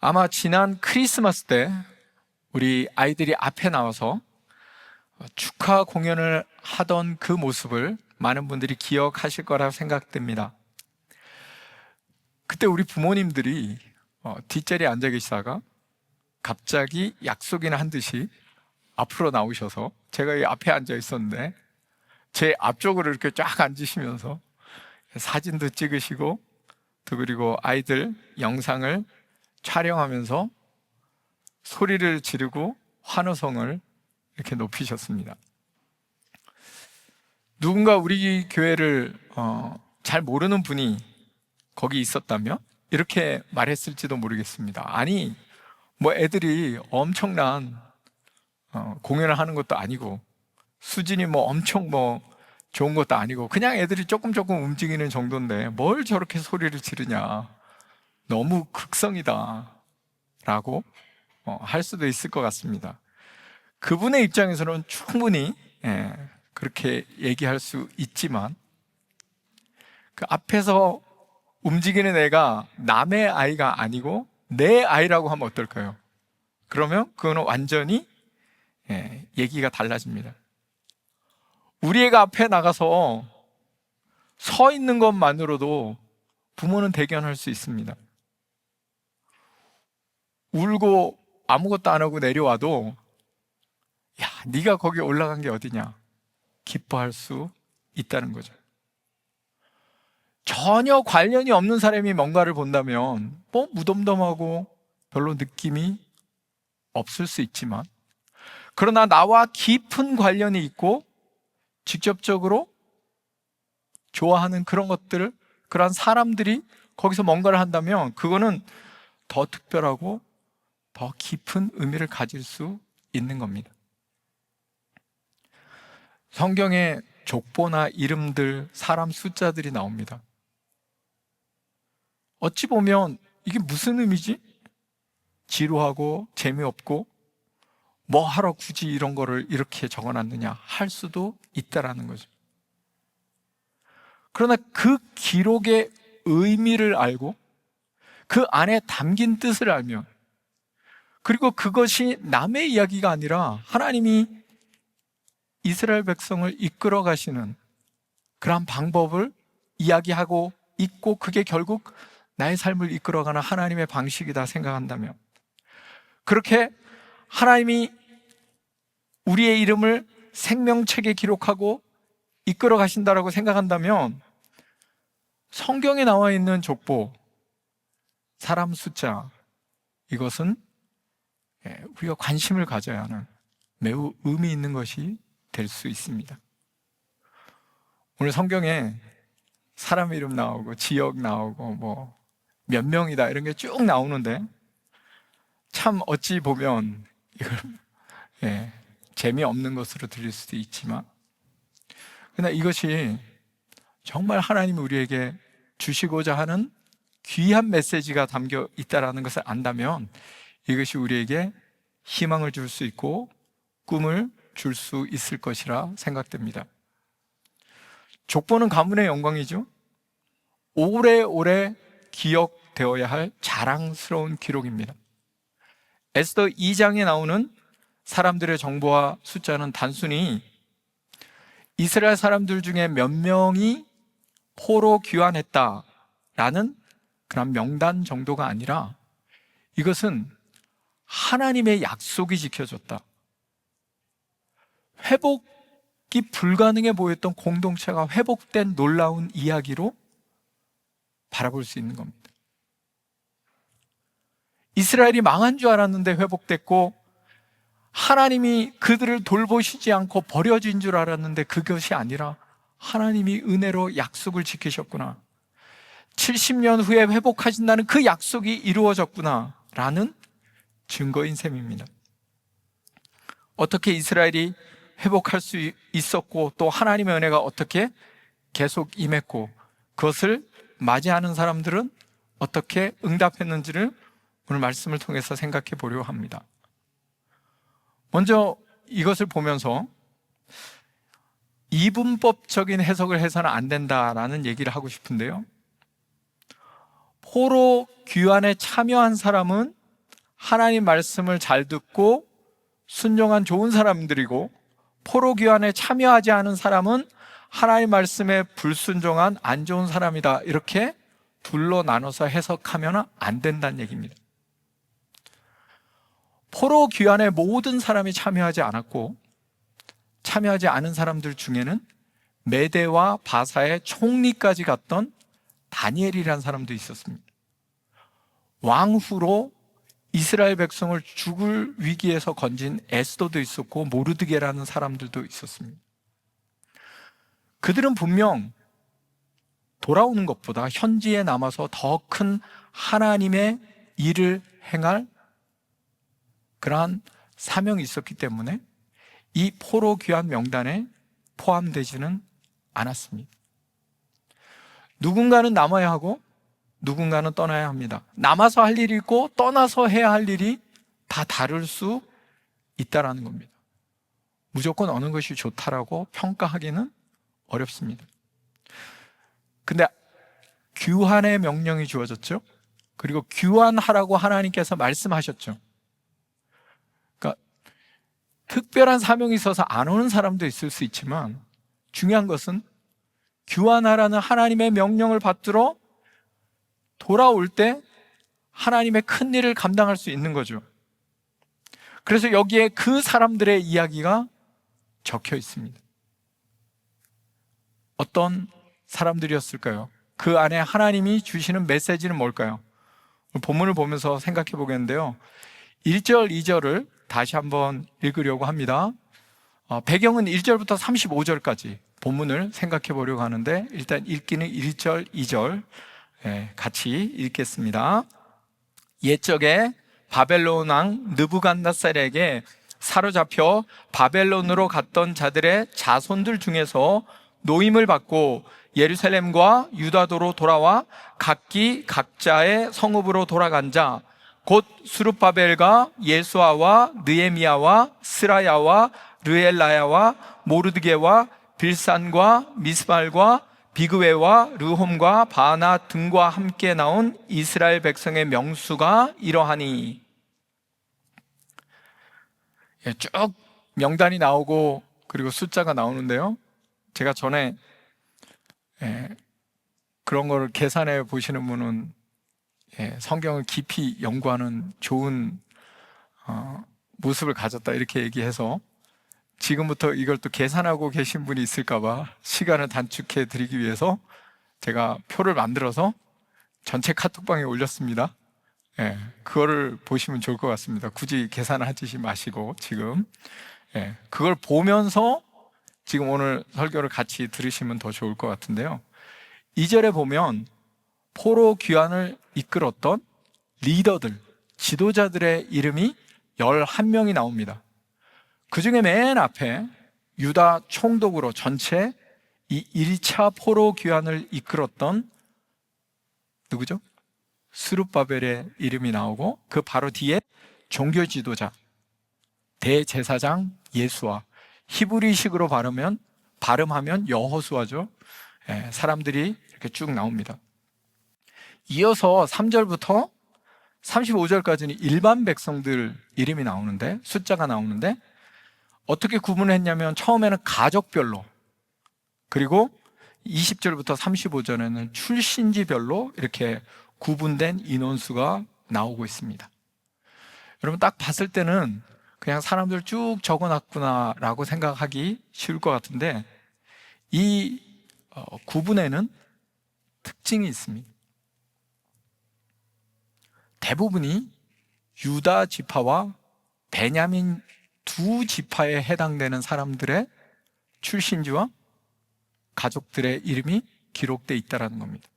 아마 지난 크리스마스 때 우리 아이들이 앞에 나와서 축하 공연을 하던 그 모습을 많은 분들이 기억하실 거라고 생각됩니다. 그때 우리 부모님들이 뒷자리에 앉아 계시다가 갑자기 약속이나 한 듯이 앞으로 나오셔서, 제가 이 앞에 앉아 있었는데 제 앞쪽으로 이렇게 쫙 앉으시면서 사진도 찍으시고, 또 그리고 아이들 영상을 촬영하면서 소리를 지르고 환호성을 이렇게 높이셨습니다. 누군가 우리 교회를 잘 모르는 분이 거기 있었다면 이렇게 말했을지도 모르겠습니다. 아니, 뭐 애들이 엄청난 공연을 하는 것도 아니고, 수준이 뭐 엄청 좋은 것도 아니고, 그냥 애들이 조금 움직이는 정도인데 뭘 저렇게 소리를 지르냐, 너무 극성이다 라고 할 수도 있을 것 같습니다. 그분의 입장에서는 충분히 그렇게 얘기할 수 있지만, 그 앞에서 움직이는 애가 남의 아이가 아니고 내 아이라고 하면 어떨까요? 그러면 그거는 완전히 얘기가 달라집니다. 우리 애가 앞에 나가서 서 있는 것만으로도 부모는 대견할 수 있습니다. 울고 아무것도 안 하고 내려와도, 야, 네가 거기 올라간 게 어디냐, 기뻐할 수 있다는 거죠. 전혀 관련이 없는 사람이 뭔가를 본다면 무덤덤하고 별로 느낌이 없을 수 있지만, 그러나 나와 깊은 관련이 있고 직접적으로 좋아하는 그런 것들을, 그런 사람들이 거기서 뭔가를 한다면 그거는 더 특별하고 더 깊은 의미를 가질 수 있는 겁니다. 성경에 족보나 이름들, 사람 숫자들이 나옵니다. 어찌 보면 이게 무슨 의미지? 지루하고 재미없고 뭐 하러 굳이 이런 거를 이렇게 적어놨느냐 할 수도 있다라는 거죠. 그러나 그 기록의 의미를 알고 그 안에 담긴 뜻을 알면, 그리고 그것이 남의 이야기가 아니라 하나님이 이스라엘 백성을 이끌어 가시는 그런 방법을 이야기하고 있고, 그게 결국 나의 삶을 이끌어가는 하나님의 방식이다 생각한다면, 그렇게 하나님이 우리의 이름을 생명책에 기록하고 이끌어 가신다라고 생각한다면, 성경에 나와 있는 족보, 사람 숫자, 이것은 우리가 관심을 가져야 하는 매우 의미 있는 것이 될 수 있습니다. 오늘 성경에 사람 이름 나오고 지역 나오고 몇 명이다 이런 게 쭉 나오는데, 참 어찌 보면 이걸 재미없는 것으로 들릴 수도 있지만, 그러나 이것이 정말 하나님이 우리에게 주시고자 하는 귀한 메시지가 담겨 있다는 것을 안다면, 이것이 우리에게 희망을 줄 수 있고 꿈을 줄 수 있을 것이라 생각됩니다. 족보는 가문의 영광이죠. 오래오래 기억되어야 할 자랑스러운 기록입니다. 에스더 2장에 나오는 사람들의 정보와 숫자는 단순히 이스라엘 사람들 중에 몇 명이 포로 귀환했다라는 그런 명단 정도가 아니라, 이것은 하나님의 약속이 지켜졌다, 회복이 불가능해 보였던 공동체가 회복된 놀라운 이야기로 바라볼 수 있는 겁니다. 이스라엘이 망한 줄 알았는데 회복됐고, 하나님이 그들을 돌보시지 않고 버려진 줄 알았는데 그것이 아니라 하나님이 은혜로 약속을 지키셨구나, 70년 후에 회복하신다는 그 약속이 이루어졌구나 라는 증거인 셈입니다. 어떻게 이스라엘이 회복할 수 있었고, 또 하나님의 은혜가 어떻게 계속 임했고, 그것을 맞이하는 사람들은 어떻게 응답했는지를 오늘 말씀을 통해서 생각해 보려 합니다. 먼저 이것을 보면서 이분법적인 해석을 해서는 안 된다라는 얘기를 하고 싶은데요, 포로 귀환에 참여한 사람은 하나님 말씀을 잘 듣고 순종한 좋은 사람들이고, 포로귀환에 참여하지 않은 사람은 하나님 말씀에 불순종한 안 좋은 사람이다. 이렇게 둘로 나눠서 해석하면 안 된다는 얘기입니다. 포로귀환에 모든 사람이 참여하지 않았고, 참여하지 않은 사람들 중에는 메대와 바사의 총리까지 갔던 다니엘이라는 사람도 있었습니다. 왕후로 이스라엘 백성을 죽을 위기에서 건진 에스더도 있었고, 모르드게라는 사람들도 있었습니다. 그들은 분명 돌아오는 것보다 현지에 남아서 더 큰 하나님의 일을 행할 그러한 사명이 있었기 때문에 이 포로 귀환 명단에 포함되지는 않았습니다. 누군가는 남아야 하고 누군가는 떠나야 합니다. 남아서 할 일이 있고 떠나서 해야 할 일이 다 다를 수 있다는 겁니다. 무조건 어느 것이 좋다라고 평가하기는 어렵습니다. 근데 귀환의 명령이 주어졌죠. 그리고 귀환하라고 하나님께서 말씀하셨죠. 그러니까 특별한 사명이 있어서 안 오는 사람도 있을 수 있지만, 중요한 것은 귀환하라는 하나님의 명령을 받들어 돌아올 때 하나님의 큰 일을 감당할 수 있는 거죠. 그래서 여기에 그 사람들의 이야기가 적혀 있습니다. 어떤 사람들이었을까요? 그 안에 하나님이 주시는 메시지는 뭘까요? 본문을 보면서 생각해 보겠는데요, 1절, 2절을 다시 한번 읽으려고 합니다. 배경은 1절부터 35절까지 본문을 생각해 보려고 하는데, 일단 읽기는 1절, 2절 같이 읽겠습니다. 옛적에 바벨론 왕 느부갓네살에게 사로잡혀 바벨론으로 갔던 자들의 자손들 중에서 노임을 받고 예루살렘과 유다도로 돌아와 각기 각자의 성읍으로 돌아간 자, 곧 스룹바벨과 예수아와 느헤미야와 스라야와 르엘라야와 모르드게와 빌산과 미스발과 비그웨와 르홈과 바나 등과 함께 나온 이스라엘 백성의 명수가 이러하니. 쭉 명단이 나오고 그리고 숫자가 나오는데요, 제가 전에 그런 거를 계산해 보시는 분은 성경을 깊이 연구하는 좋은 모습을 가졌다 이렇게 얘기해서, 지금부터 이걸 또 계산하고 계신 분이 있을까봐 시간을 단축해 드리기 위해서 제가 표를 만들어서 전체 카톡방에 올렸습니다. 그거를 보시면 좋을 것 같습니다. 굳이 계산하지 마시고 지금 그걸 보면서 지금 오늘 설교를 같이 들으시면 더 좋을 것 같은데요, 2절에 보면 포로 귀환을 이끌었던 리더들, 지도자들의 이름이 11명이 나옵니다. 그 중에 맨 앞에 유다 총독으로 전체 이 1차 포로 귀환을 이끌었던 누구죠? 스룹바벨의 이름이 나오고, 그 바로 뒤에 종교 지도자 대제사장 예수아, 히브리식으로 발음하면 여호수아죠. 사람들이 이렇게 쭉 나옵니다. 이어서 3절부터 35절까지는 일반 백성들 이름이 나오는데, 숫자가 나오는데, 어떻게 구분했냐면 처음에는 가족별로, 그리고 20절부터 35절에는 출신지별로 이렇게 구분된 인원수가 나오고 있습니다. 여러분, 딱 봤을 때는 그냥 사람들 쭉 적어놨구나 라고 생각하기 쉬울 것 같은데, 이 구분에는 특징이 있습니다. 대부분이 유다 지파와 베냐민 두 지파에 해당되는 사람들의 출신지와 가족들의 이름이 기록되어 있다는 겁니다.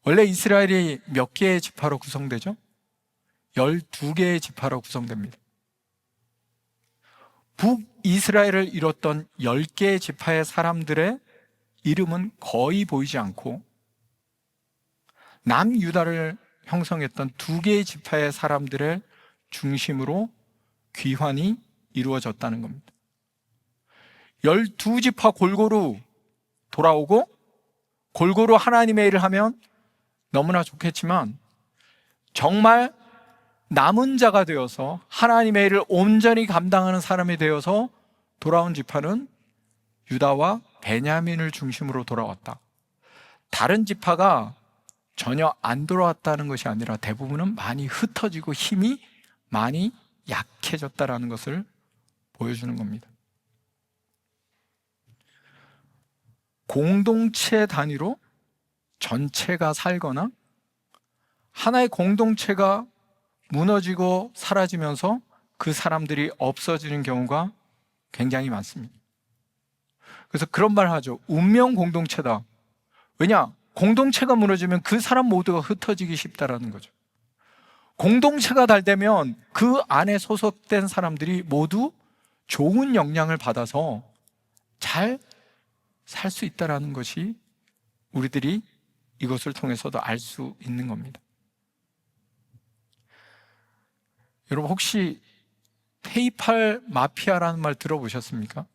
원래 이스라엘이 몇 개의 지파로 구성되죠? 12개의 지파로 구성됩니다. 북이스라엘을 이뤘던 10개의 지파의 사람들의 이름은 거의 보이지 않고, 남유다를 형성했던 2개의 지파의 사람들의 중심으로 귀환이 이루어졌다는 겁니다. 12지파 골고루 돌아오고 골고루 하나님의 일을 하면 너무나 좋겠지만, 정말 남은 자가 되어서 하나님의 일을 온전히 감당하는 사람이 되어서 돌아온 지파는 유다와 베냐민을 중심으로 돌아왔다. 다른 지파가 전혀 안 돌아왔다는 것이 아니라 대부분은 많이 흩어지고 힘이 많이 약해졌다라는 것을 보여주는 겁니다. 공동체 단위로 전체가 살거나 하나의 공동체가 무너지고 사라지면서 그 사람들이 없어지는 경우가 굉장히 많습니다. 그래서 그런 말 하죠. 운명 공동체다. 왜냐? 공동체가 무너지면 그 사람 모두가 흩어지기 쉽다라는 거죠. 공동체가 잘 되면 그 안에 소속된 사람들이 모두 좋은 영향을 받아서 잘 살 수 있다라는 것이 우리들이 이것을 통해서도 알 수 있는 겁니다. 여러분 혹시 페이팔 마피아라는 말 들어보셨습니까?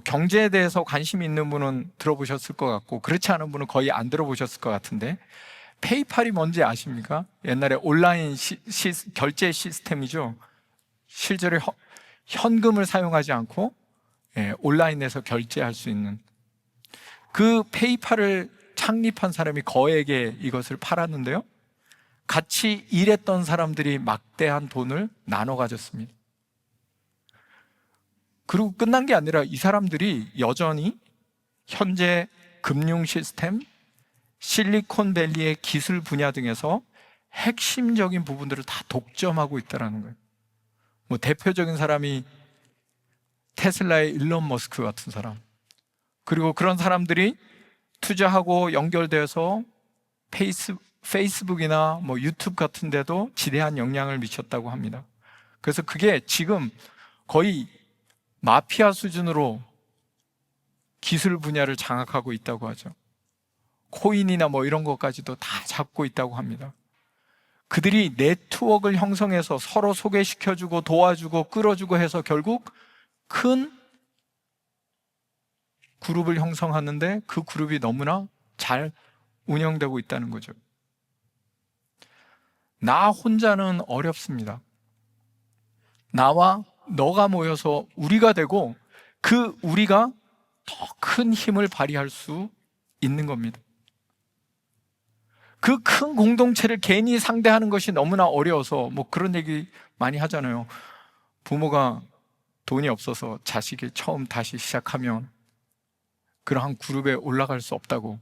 경제에 대해서 관심 있는 분은 들어보셨을 것 같고 그렇지 않은 분은 거의 안 들어보셨을 것 같은데, 페이팔이 뭔지 아십니까? 옛날에 온라인 결제 시스템이죠. 실제로 현금을 사용하지 않고 온라인에서 결제할 수 있는, 그 페이팔을 창립한 사람이 거액의 이것을 팔았는데요, 같이 일했던 사람들이 막대한 돈을 나눠 가졌습니다. 그리고 끝난 게 아니라 이 사람들이 여전히 현재 금융 시스템, 실리콘밸리의 기술 분야 등에서 핵심적인 부분들을 다 독점하고 있다는 거예요. 대표적인 사람이 테슬라의 일론 머스크 같은 사람, 그리고 그런 사람들이 투자하고 연결돼서 페이스북이나 유튜브 같은 데도 지대한 영향을 미쳤다고 합니다. 그래서 그게 지금 거의 마피아 수준으로 기술 분야를 장악하고 있다고 하죠. 코인이나 이런 것까지도 다 잡고 있다고 합니다. 그들이 네트워크를 형성해서 서로 소개시켜주고 도와주고 끌어주고 해서 결국 큰 그룹을 형성하는데 그 그룹이 너무나 잘 운영되고 있다는 거죠. 나 혼자는 어렵습니다. 나와 너가 모여서 우리가 되고 그 우리가 더 큰 힘을 발휘할 수 있는 겁니다. 그 큰 공동체를 괜히 상대하는 것이 너무나 어려워서 그런 얘기 많이 하잖아요. 부모가 돈이 없어서 자식이 처음 다시 시작하면 그러한 그룹에 올라갈 수 없다고,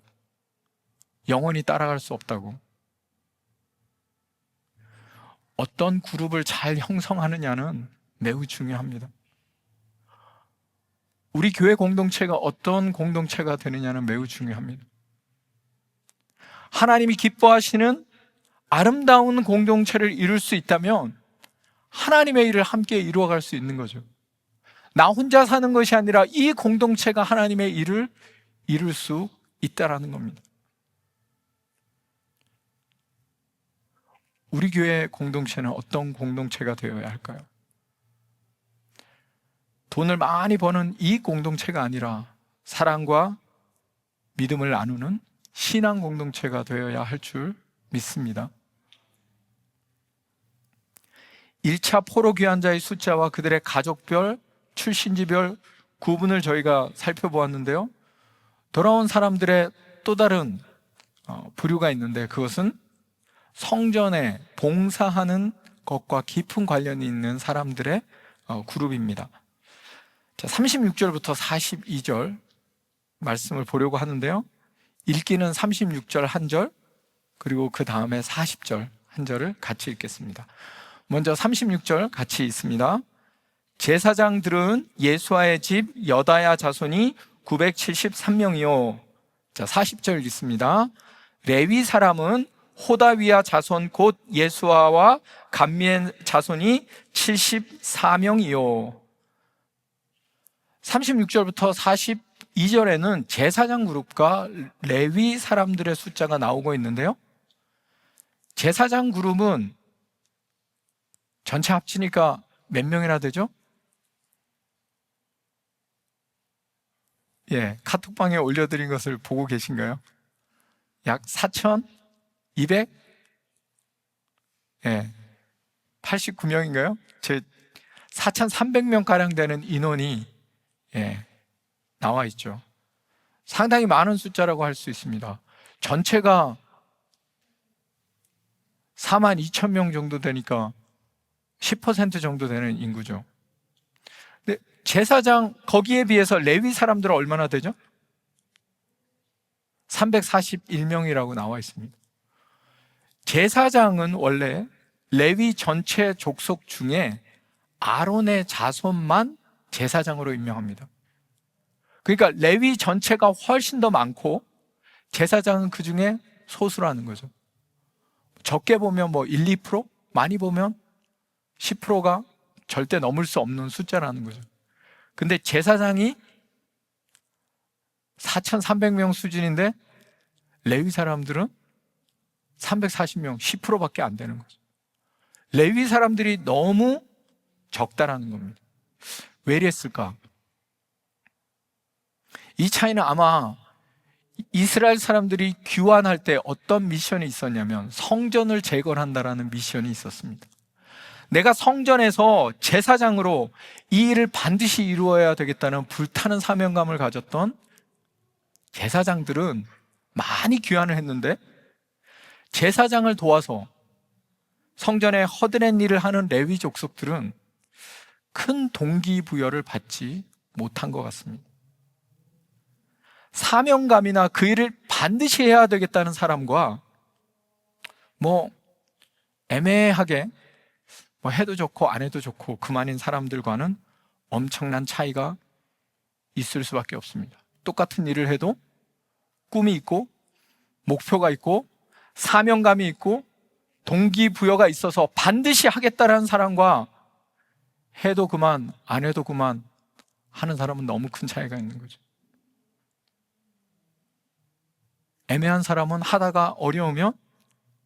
영원히 따라갈 수 없다고. 어떤 그룹을 잘 형성하느냐는 매우 중요합니다. 우리 교회 공동체가 어떤 공동체가 되느냐는 매우 중요합니다. 하나님이 기뻐하시는 아름다운 공동체를 이룰 수 있다면 하나님의 일을 함께 이루어갈 수 있는 거죠. 나 혼자 사는 것이 아니라 이 공동체가 하나님의 일을 이룰 수 있다라는 겁니다. 우리 교회 공동체는 어떤 공동체가 되어야 할까요? 돈을 많이 버는 이 공동체가 아니라 사랑과 믿음을 나누는 신앙 공동체가 되어야 할 줄 믿습니다. 1차 포로 귀환자의 숫자와 그들의 가족별, 출신지별 구분을 저희가 살펴보았는데요, 돌아온 사람들의 또 다른 부류가 있는데 그것은 성전에 봉사하는 것과 깊은 관련이 있는 사람들의 그룹입니다. 자, 36절부터 42절 말씀을 보려고 하는데요, 읽기는 36절 한 절, 그리고 그 다음에 40절 한 절을 같이 읽겠습니다. 먼저 36절 같이 읽습니다. 제사장들은 예수아의 집 여다야 자손이 973명이요. 자, 40절 읽습니다. 레위 사람은 호다위야 자손 곧 예수아와 감미엘 자손이 74명이요. 36절부터 42절에는 제사장 그룹과 레위 사람들의 숫자가 나오고 있는데요, 제사장 그룹은 전체 합치니까 몇 명이나 되죠? 카톡방에 올려드린 것을 보고 계신가요? 약 4,200? 예, 89명인가요? 제 4,300명가량 되는 인원이 나와 있죠. 상당히 많은 숫자라고 할 수 있습니다. 전체가 42,000명 정도 되니까 10% 정도 되는 인구죠. 근데 제사장, 거기에 비해서 레위 사람들은 얼마나 되죠? 341명이라고 나와 있습니다. 제사장은 원래 레위 전체 족속 중에 아론의 자손만 제사장으로 임명합니다. 그러니까 레위 전체가 훨씬 더 많고 제사장은 그 중에 소수라는 거죠. 적게 보면 1, 2%? 많이 보면 10%가 절대 넘을 수 없는 숫자라는 거죠. 근데 제사장이 4,300명 수준인데 레위 사람들은 340명, 10%밖에 안 되는 거죠. 레위 사람들이 너무 적다라는 겁니다. 왜 이랬을까? 이 차이는 아마 이스라엘 사람들이 귀환할 때 어떤 미션이 있었냐면 성전을 재건한다라는 미션이 있었습니다. 내가 성전에서 제사장으로 이 일을 반드시 이루어야 되겠다는 불타는 사명감을 가졌던 제사장들은 많이 귀환을 했는데 제사장을 도와서 성전에 허드렛 일을 하는 레위 족속들은 큰 동기부여를 받지 못한 것 같습니다. 사명감이나 그 일을 반드시 해야 되겠다는 사람과 애매하게 해도 좋고 안 해도 좋고 그만인 사람들과는 엄청난 차이가 있을 수밖에 없습니다. 똑같은 일을 해도 꿈이 있고 목표가 있고 사명감이 있고 동기부여가 있어서 반드시 하겠다라는 사람과 해도 그만 안 해도 그만 하는 사람은 너무 큰 차이가 있는 거죠. 애매한 사람은 하다가 어려우면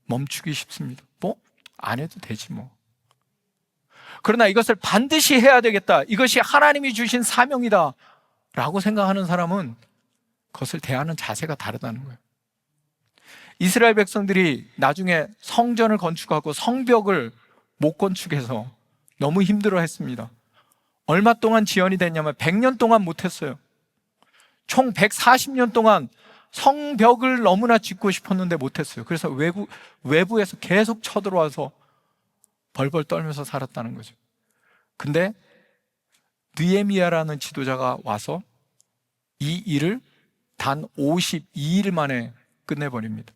멈추기 쉽습니다. 안 해도 되지 그러나 이것을 반드시 해야 되겠다, 이것이 하나님이 주신 사명이다 라고 생각하는 사람은 그것을 대하는 자세가 다르다는 거예요. 이스라엘 백성들이 나중에 성전을 건축하고 성벽을 못 건축해서 너무 힘들어 했습니다. 얼마 동안 지연이 됐냐면 100년 동안 못했어요. 총 140년 동안 성벽을 너무나 짓고 싶었는데 못했어요. 그래서 외부에서 계속 쳐들어와서 벌벌 떨면서 살았다는 거죠. 근데 느헤미야라는 지도자가 와서 이 일을 단 52일 만에 끝내버립니다.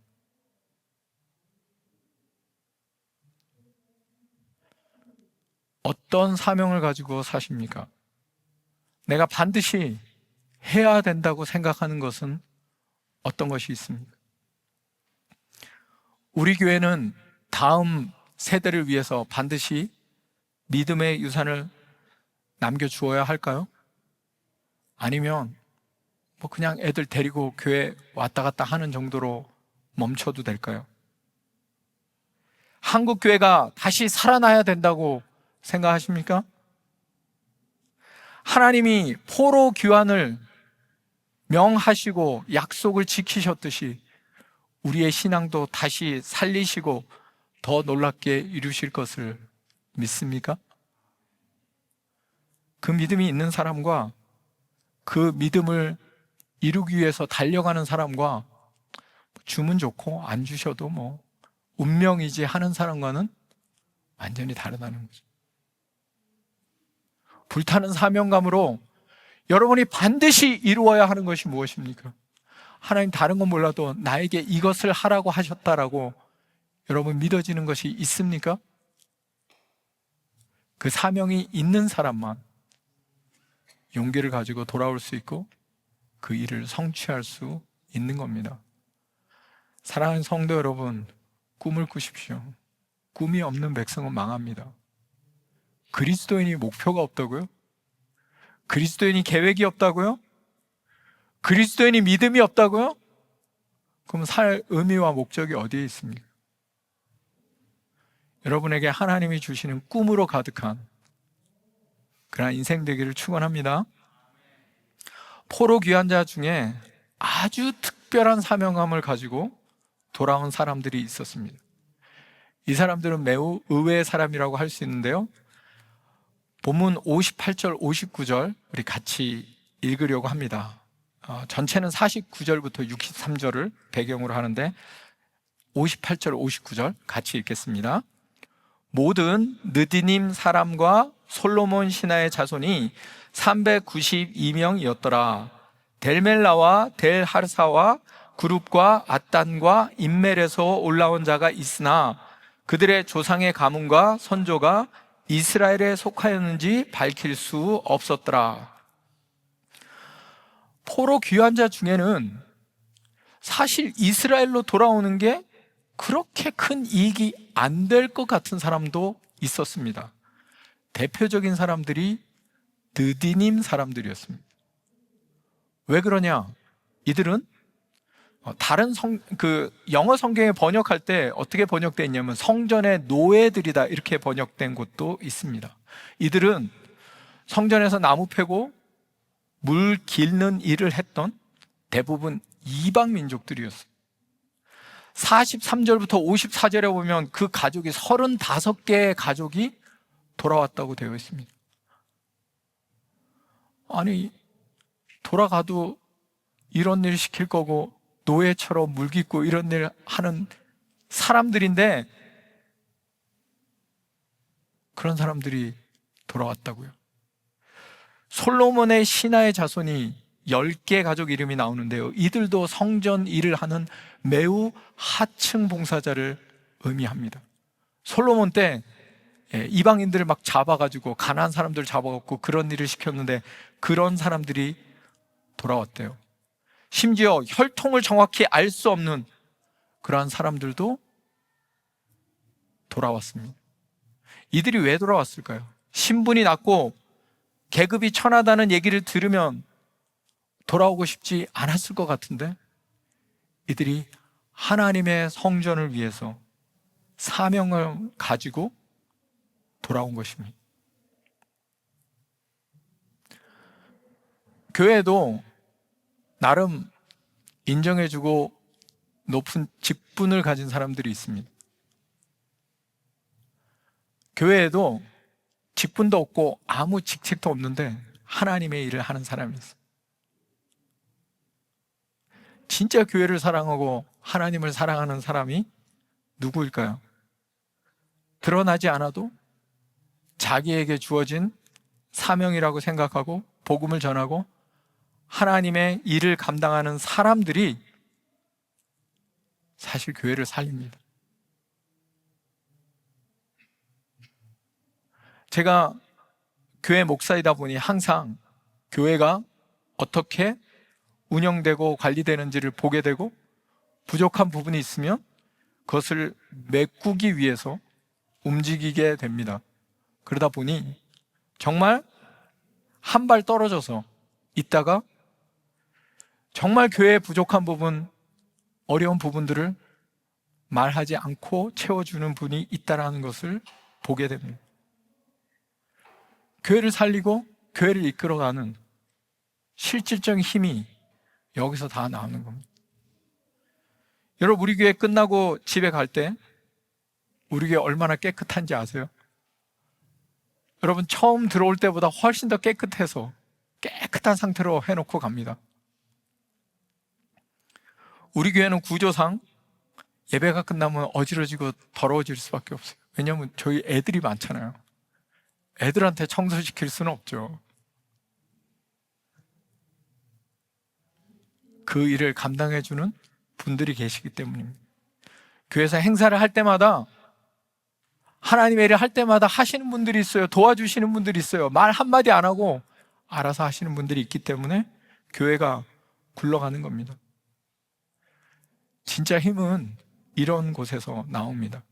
어떤 사명을 가지고 사십니까? 내가 반드시 해야 된다고 생각하는 것은 어떤 것이 있습니까? 우리 교회는 다음 세대를 위해서 반드시 믿음의 유산을 남겨주어야 할까요? 아니면 그냥 애들 데리고 교회 왔다 갔다 하는 정도로 멈춰도 될까요? 한국 교회가 다시 살아나야 된다고 생각하십니까? 하나님이 포로 귀환을 명하시고 약속을 지키셨듯이 우리의 신앙도 다시 살리시고 더 놀랍게 이루실 것을 믿습니까? 그 믿음이 있는 사람과 그 믿음을 이루기 위해서 달려가는 사람과 주면 좋고 안 주셔도 운명이지 하는 사람과는 완전히 다르다는 거죠. 불타는 사명감으로 여러분이 반드시 이루어야 하는 것이 무엇입니까? 하나님 다른 건 몰라도 나에게 이것을 하라고 하셨다라고 여러분 믿어지는 것이 있습니까? 그 사명이 있는 사람만 용기를 가지고 돌아올 수 있고 그 일을 성취할 수 있는 겁니다. 사랑하는 성도 여러분, 꿈을 꾸십시오. 꿈이 없는 백성은 망합니다. 그리스도인이 목표가 없다고요? 그리스도인이 계획이 없다고요? 그리스도인이 믿음이 없다고요? 그럼 살 의미와 목적이 어디에 있습니까? 여러분에게 하나님이 주시는 꿈으로 가득한 그런 인생 되기를 축원합니다. 포로 귀환자 중에 아주 특별한 사명감을 가지고 돌아온 사람들이 있었습니다. 이 사람들은 매우 의외의 사람이라고 할 수 있는데요. 본문 58절, 59절 우리 같이 읽으려고 합니다. 전체는 49절부터 63절을 배경으로 하는데 58절, 59절 같이 읽겠습니다. 모든 느디님 사람과 솔로몬 신하의 자손이 392명이었더라. 델멜라와 델하르사와 그룹과 앗단과 인멜에서 올라온 자가 있으나 그들의 조상의 가문과 선조가 이스라엘에 속하였는지 밝힐 수 없었더라. 포로 귀환 자 중에는 사실 이스라엘로 돌아오는 게 그렇게 큰 이익이 안 될 것 같은 사람도 있었습니다. 대표적인 사람들이 느디님 사람들이었습니다. 왜 그러냐? 이들은 다른 영어 성경에 번역할 때 어떻게 번역되어 있냐면 성전의 노예들이다 이렇게 번역된 곳도 있습니다. 이들은 성전에서 나무 패고 물 깃는 일을 했던 대부분 이방 민족들이었어요. 43절부터 54절에 보면 그 가족이 35개의 가족이 돌아왔다고 되어 있습니다. 아니, 돌아가도 이런 일 시킬 거고 노예처럼 물 깃고 이런 일 하는 사람들인데 그런 사람들이 돌아왔다고요. 솔로몬의 신하의 자손이 10개 가족 이름이 나오는데요. 이들도 성전 일을 하는 매우 하층 봉사자를 의미합니다. 솔로몬 때 이방인들을 막 잡아가지고 가난한 사람들 잡아갖고 그런 일을 시켰는데 그런 사람들이 돌아왔대요. 심지어 혈통을 정확히 알 수 없는 그러한 사람들도 돌아왔습니다. 이들이 왜 돌아왔을까요? 신분이 낮고 계급이 천하다는 얘기를 들으면 돌아오고 싶지 않았을 것 같은데 이들이 하나님의 성전을 위해서 사명을 가지고 돌아온 것입니다. 교회도 나름 인정해주고 높은 직분을 가진 사람들이 있습니다. 교회에도 직분도 없고 아무 직책도 없는데 하나님의 일을 하는 사람이 있어요. 진짜 교회를 사랑하고 하나님을 사랑하는 사람이 누구일까요? 드러나지 않아도 자기에게 주어진 사명이라고 생각하고 복음을 전하고 하나님의 일을 감당하는 사람들이 사실 교회를 살립니다. 제가 교회 목사이다 보니 항상 교회가 어떻게 운영되고 관리되는지를 보게 되고 부족한 부분이 있으면 그것을 메꾸기 위해서 움직이게 됩니다. 그러다 보니 정말 한 발 떨어져서 있다가 정말 교회에 부족한 부분, 어려운 부분들을 말하지 않고 채워주는 분이 있다는 것을 보게 됩니다. 교회를 살리고 교회를 이끌어가는 실질적인 힘이 여기서 다 나오는 겁니다. 여러분, 우리 교회 끝나고 집에 갈 때 우리 교회 얼마나 깨끗한지 아세요? 여러분, 처음 들어올 때보다 훨씬 더 깨끗해서 깨끗한 상태로 해놓고 갑니다. 우리 교회는 구조상 예배가 끝나면 어지러지고 더러워질 수밖에 없어요. 왜냐하면 저희 애들이 많잖아요. 애들한테 청소시킬 수는 없죠. 그 일을 감당해주는 분들이 계시기 때문입니다. 교회에서 행사를 할 때마다 하나님의 일을 할 때마다 하시는 분들이 있어요. 도와주시는 분들이 있어요. 말 한마디 안 하고 알아서 하시는 분들이 있기 때문에 교회가 굴러가는 겁니다. 진짜 힘은 이런 곳에서 나옵니다.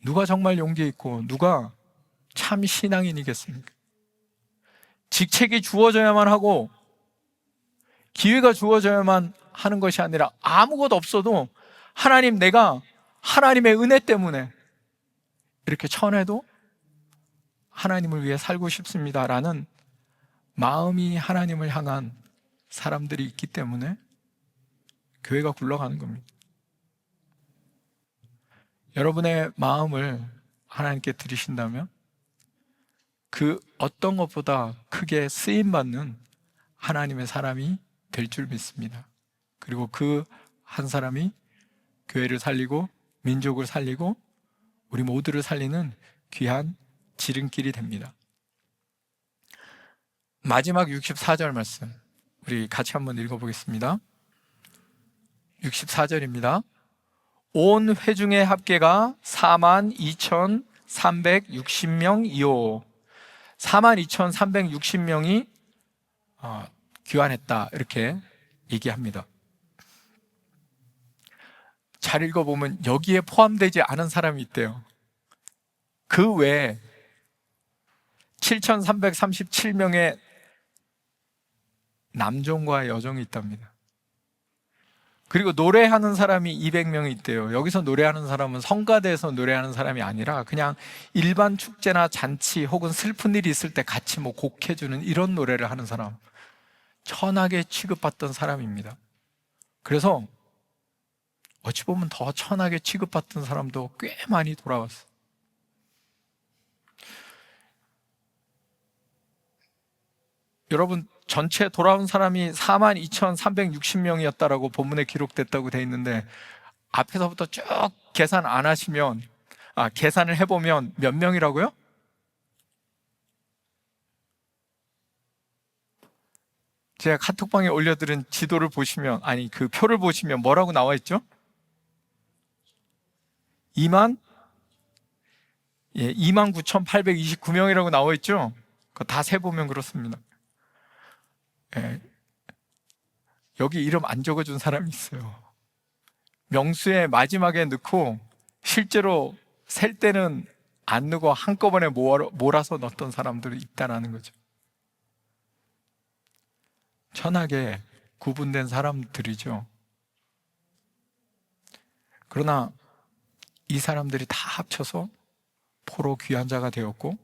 누가 정말 용기 있고 누가 참 신앙인이겠습니까? 직책이 주어져야만 하고 기회가 주어져야만 하는 것이 아니라 아무것도 없어도 하나님, 내가 하나님의 은혜 때문에 이렇게 천해도 하나님을 위해 살고 싶습니다라는 마음이 하나님을 향한 사람들이 있기 때문에 교회가 굴러가는 겁니다. 여러분의 마음을 하나님께 드리신다면 그 어떤 것보다 크게 쓰임받는 하나님의 사람이 될 줄 믿습니다. 그리고 그 한 사람이 교회를 살리고 민족을 살리고 우리 모두를 살리는 귀한 지름길이 됩니다. 마지막 64절 말씀 우리 같이 한번 읽어보겠습니다. 64절입니다. 온 회중의 합계가 42,360명이요. 42,360명이 귀환했다 이렇게 얘기합니다. 잘 읽어보면 여기에 포함되지 않은 사람이 있대요. 그 외에 7,337명의 남종과 여종이 있답니다. 그리고 노래하는 사람이 200명이 있대요. 여기서 노래하는 사람은 성가대에서 노래하는 사람이 아니라 그냥 일반 축제나 잔치 혹은 슬픈 일이 있을 때 같이 곡해주는 이런 노래를 하는 사람, 천하게 취급받던 사람입니다. 그래서 어찌 보면 더 천하게 취급받던 사람도 꽤 많이 돌아왔어요. 여러분, 전체 돌아온 사람이 42,360명이었다라고 본문에 기록됐다고 돼 있는데 앞에서부터 쭉 계산 안 하시면 계산을 해보면 몇 명이라고요? 제가 카톡방에 올려드린 지도를 보시면 그 표를 보시면 뭐라고 나와 있죠? 29,829명이라고 나와 있죠? 그거 다 세보면 그렇습니다. 여기 이름 안 적어준 사람이 있어요. 명수에 마지막에 넣고 실제로 셀 때는 안 넣고 한꺼번에 몰아서 넣었던 사람들이 있다는 거죠. 천하게 구분된 사람들이죠. 그러나 이 사람들이 다 합쳐서 포로 귀한 자가 되었고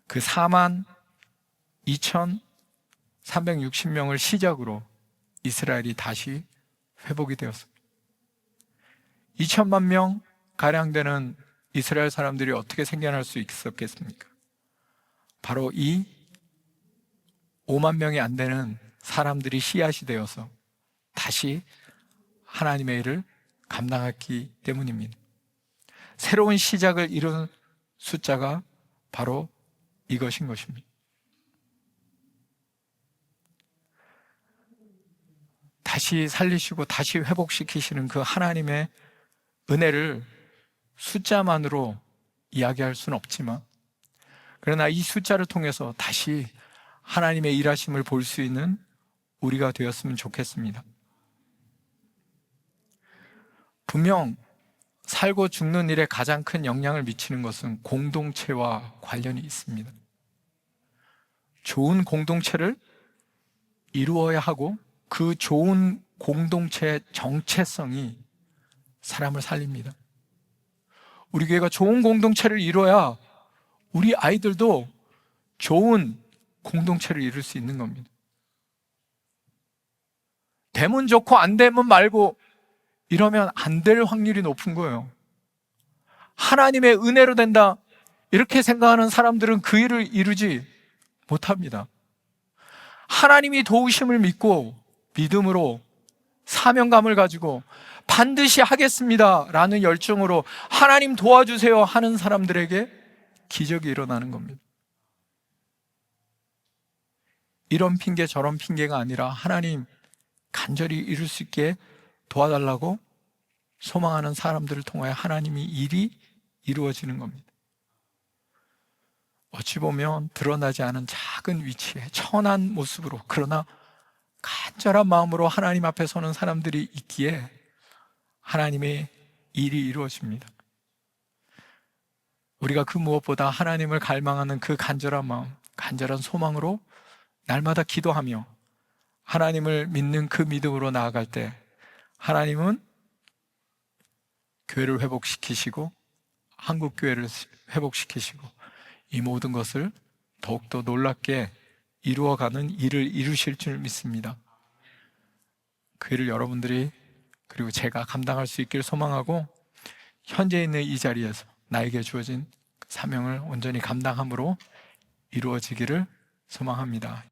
그 42,360명을 시작으로 이스라엘이 다시 회복이 되었습니다. 2천만 명 가량 되는 이스라엘 사람들이 어떻게 생겨날 수 있었겠습니까? 바로 이 5만 명이 안 되는 사람들이 씨앗이 되어서 다시 하나님의 일을 감당했기 때문입니다. 새로운 시작을 이룬 숫자가 바로 이것인 것입니다. 다시 살리시고 다시 회복시키시는 그 하나님의 은혜를 숫자만으로 이야기할 수는 없지만 그러나 이 숫자를 통해서 다시 하나님의 일하심을 볼 수 있는 우리가 되었으면 좋겠습니다. 분명 살고 죽는 일에 가장 큰 영향을 미치는 것은 공동체와 관련이 있습니다. 좋은 공동체를 이루어야 하고 그 좋은 공동체의 정체성이 사람을 살립니다. 우리 교회가 좋은 공동체를 이루어야 우리 아이들도 좋은 공동체를 이룰 수 있는 겁니다. 되면 좋고 안 되면 말고 이러면 안 될 확률이 높은 거예요. 하나님의 은혜로 된다 이렇게 생각하는 사람들은 그 일을 이루지 못합니다. 하나님이 도우심을 믿고 믿음으로 사명감을 가지고 반드시 하겠습니다 라는 열정으로 하나님 도와주세요 하는 사람들에게 기적이 일어나는 겁니다. 이런 핑계 저런 핑계가 아니라 하나님 간절히 이룰 수 있게 도와달라고 소망하는 사람들을 통하여 하나님이 일이 이루어지는 겁니다. 어찌 보면 드러나지 않은 작은 위치에 천한 모습으로 그러나 간절한 마음으로 하나님 앞에 서는 사람들이 있기에 하나님의 일이 이루어집니다. 우리가 그 무엇보다 하나님을 갈망하는 그 간절한 마음, 간절한 소망으로 날마다 기도하며 하나님을 믿는 그 믿음으로 나아갈 때 하나님은 교회를 회복시키시고 한국교회를 회복시키시고 이 모든 것을 더욱더 놀랍게 이루어가는 일을 이루실 줄 믿습니다. 그 일을 여러분들이 그리고 제가 감당할 수 있기를 소망하고 현재 있는 이 자리에서 나에게 주어진 사명을 온전히 감당함으로 이루어지기를 소망합니다.